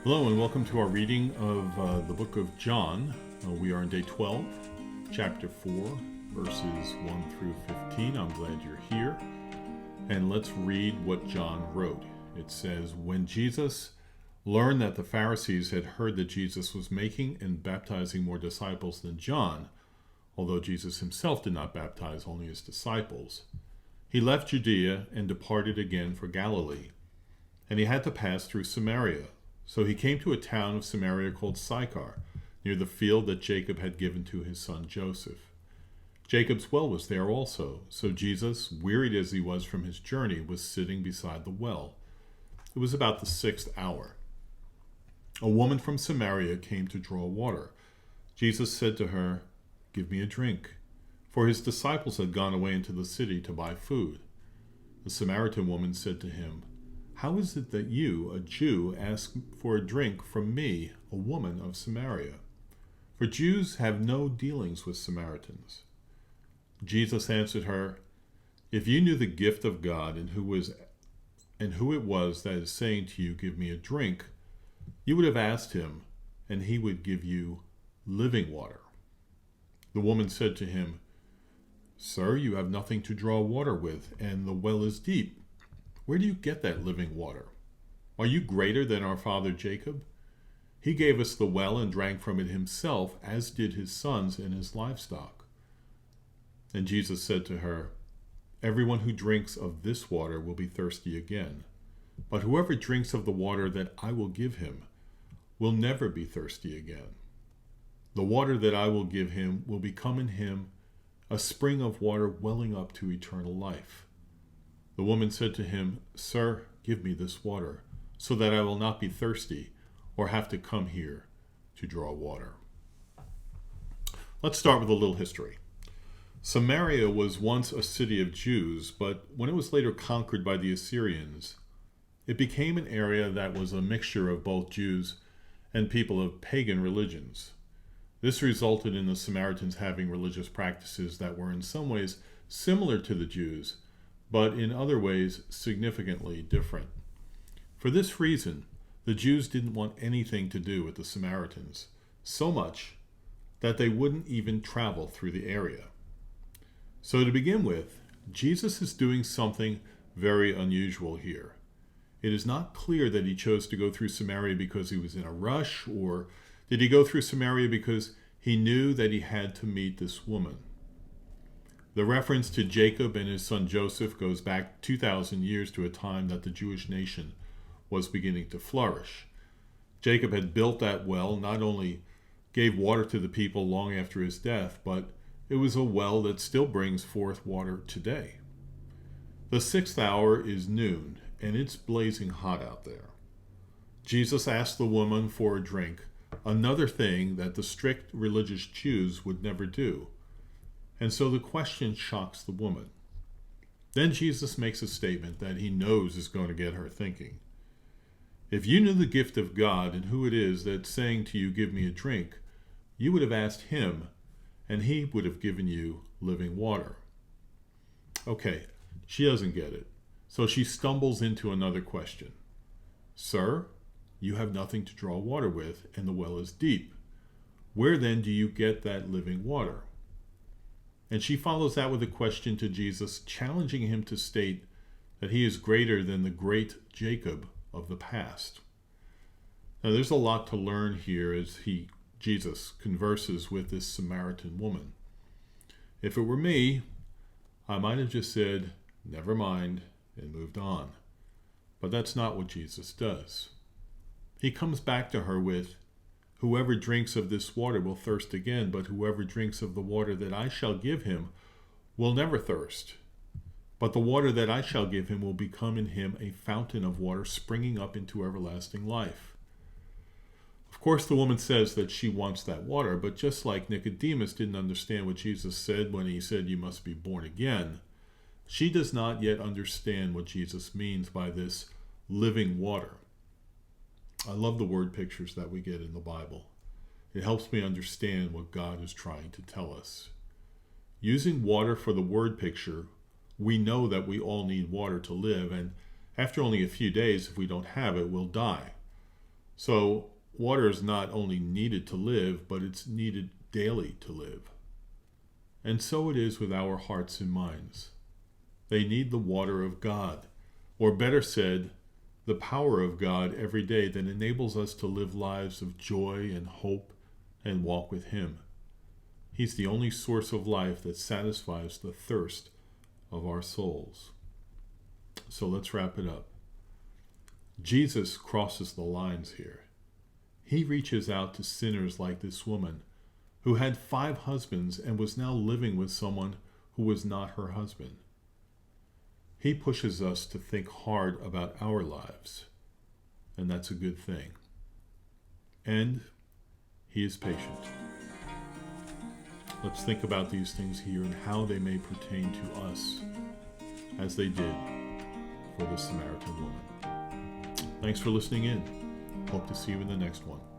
Hello and welcome to our reading of the book of John. We are on day 12, chapter 4, verses 1 through 15. I'm glad you're here. And let's read what John wrote. It says, "When Jesus learned that the Pharisees had heard that Jesus was making and baptizing more disciples than John, although Jesus himself did not baptize, only his disciples, he left Judea and departed again for Galilee. And he had to pass through Samaria. So he came to a town of Samaria called Sychar, near the field that Jacob had given to his son Joseph. Jacob's well was there also, so Jesus, wearied as he was from his journey, was sitting beside the well. It was about the 6th hour. A woman from Samaria came to draw water. Jesus said to her, 'Give me a drink,' for his disciples had gone away into the city to buy food. The Samaritan woman said to him, 'How is it that you, a Jew, ask for a drink from me, a woman of Samaria? For Jews have no dealings with Samaritans.' Jesus answered her, 'If you knew the gift of God and who it was that is saying to you, "Give me a drink," you would have asked him, and he would give you living water.' The woman said to him, 'Sir, you have nothing to draw water with, and the well is deep. Where do you get that living water? Are you greater than our father Jacob? He gave us the well and drank from it himself, as did his sons and his livestock.' And Jesus said to her, 'Everyone who drinks of this water will be thirsty again. But whoever drinks of the water that I will give him will never be thirsty again. The water that I will give him will become in him a spring of water welling up to eternal life.' The woman said to him, 'Sir, give me this water, so that I will not be thirsty or have to come here to draw water.'" Let's start with a little history. Samaria was once a city of Jews, but when it was later conquered by the Assyrians, it became an area that was a mixture of both Jews and people of pagan religions. This resulted in the Samaritans having religious practices that were in some ways similar to the Jews, but in other ways significantly different. For this reason, the Jews didn't want anything to do with the Samaritans, so much that they wouldn't even travel through the area. So to begin with, Jesus is doing something very unusual here. It is not clear that he chose to go through Samaria because he was in a rush, or did he go through Samaria because he knew that he had to meet this woman. The reference to Jacob and his son Joseph goes back 2,000 years to a time that the Jewish nation was beginning to flourish. Jacob had built that well, not only gave water to the people long after his death, but it was a well that still brings forth water today. The 6th hour is noon, and it's blazing hot out there. Jesus asked the woman for a drink, another thing that the strict religious Jews would never do. And so the question shocks the woman. Then Jesus makes a statement that he knows is going to get her thinking. "If you knew the gift of God and who it is that's saying to you, 'Give me a drink,' you would have asked him, and he would have given you living water." Okay, she doesn't get it. So she stumbles into another question. "Sir, you have nothing to draw water with, and the well is deep. Where then do you get that living water?" And she follows that with a question to Jesus, challenging him to state that he is greater than the great Jacob of the past. Now there's a lot to learn here as Jesus converses with this Samaritan woman. If it were me, I might have just said, "Never mind," and moved on. But that's not what Jesus does. He comes back to her with, "Whoever drinks of this water will thirst again, but whoever drinks of the water that I shall give him will never thirst. But the water that I shall give him will become in him a fountain of water springing up into everlasting life." Of course, the woman says that she wants that water, but just like Nicodemus didn't understand what Jesus said when he said, "You must be born again," she does not yet understand what Jesus means by this living water. I love the word pictures that we get in the Bible. It helps me understand what God is trying to tell us. Using water for the word picture, we know that we all need water to live, and after only a few days, if we don't have it, we'll die. So, water is not only needed to live, but it's needed daily to live. And so it is with our hearts and minds. They need the water of God, or better said, the power of God every day that enables us to live lives of joy and hope and walk with Him. He's the only source of life that satisfies the thirst of our souls. So let's wrap it up. Jesus crosses the lines here. He reaches out to sinners like this woman who had 5 husbands and was now living with someone who was not her husband. He pushes us to think hard about our lives, and that's a good thing. And He is patient. Let's think about these things here and how they may pertain to us, as they did for the Samaritan woman. Thanks for listening in. Hope to see you in the next one.